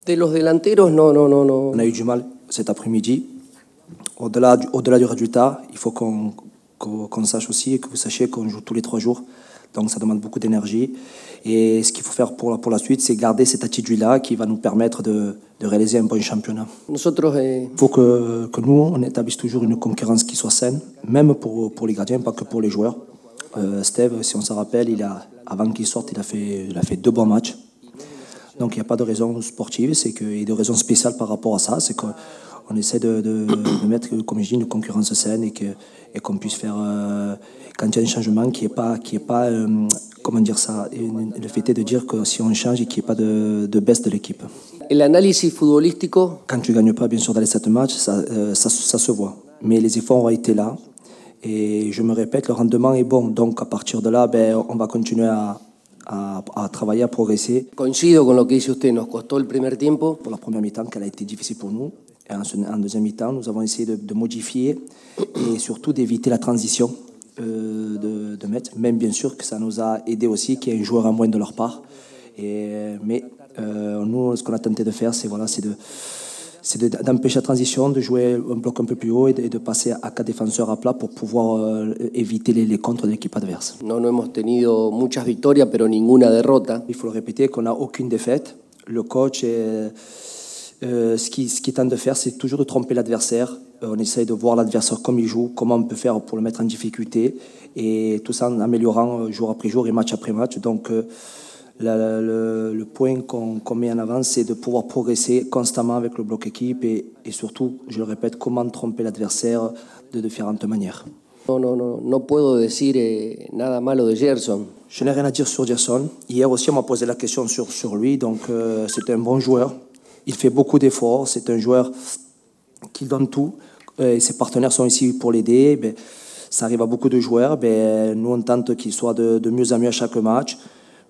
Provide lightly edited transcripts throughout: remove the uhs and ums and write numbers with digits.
De los delanteros, no. On a eu du mal cet après-midi. Au-delà du résultat, il faut qu'on sache aussi et que vous sachiez qu'on joue tous les 3 jours. Donc ça demande beaucoup d'énergie. Et ce qu'il faut faire pour la suite, c'est garder cette attitude-là qui va nous permettre de réaliser un bon championnat. Nosotros, Il faut que nous, on établisse toujours une concurrence qui soit saine, même pour les gardiens, pas que pour les joueurs. Steve, si on se rappelle, avant qu'il sorte, il a fait 2 bons matchs. Donc il n'y a pas de raison sportive, et de raison spéciale par rapport à ça. C'est qu'on essaie de mettre, comme je dis, une concurrence saine et qu'on puisse faire, quand il y a un changement, qui est pas comment dire ça, le fait est de dire que si on change, qu'il n'y ait pas de baisse de l'équipe. el análisis futbolístico. Quand tu ne gagnes pas, bien sûr, dans les 7 matchs, ça se voit. Mais les efforts ont été là. Et je me répète, le rendement est bon. Donc à partir de là, on va continuer à travailler, à progresser. Coincido con lo que dice usted, nos costó el primer tiempo. Pour la première mi-temps, qu'elle a été difficile pour nous. Et en deuxième mi-temps, nous avons essayé de modifier et surtout d'éviter la transition de mettre. Même bien sûr que ça nous a aidé aussi qu'il y ait un joueur en moins de leur part. Mais nous, ce qu'on a tenté de faire, c'est d'empêcher la transition, de jouer un bloc un peu plus haut et de passer à 4 défenseurs à plat pour pouvoir éviter les contres de l'équipe adverse. No hemos tenido muchas victorias, pero ninguna derrota. Il faut le répéter qu'on n'a aucune défaite. Le coach, ce qu'il tente de faire, c'est toujours de tromper l'adversaire. On essaye de voir l'adversaire comme il joue, comment on peut faire pour le mettre en difficulté, et tout ça en améliorant jour après jour et match après match. Donc le point qu'on met en avant, c'est de pouvoir progresser constamment avec le bloc équipe et surtout, je le répète, comment tromper l'adversaire de différentes manières. No puedo decir nada malo de Gerson. Je n'ai rien à dire sur Gerson. Hier aussi, on m'a posé la question sur lui. Donc, c'est un bon joueur. Il fait beaucoup d'efforts. C'est un joueur qui donne tout. Et ses partenaires sont ici pour l'aider. Ça arrive à beaucoup de joueurs. Nous, on tente qu'il soit de mieux en mieux à chaque match.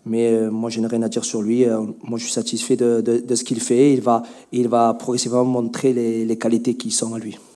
Mais moi, je n'ai rien à dire sur lui. Moi, je suis satisfait de ce qu'il fait. Il va progressivement montrer les qualités qui sont à lui.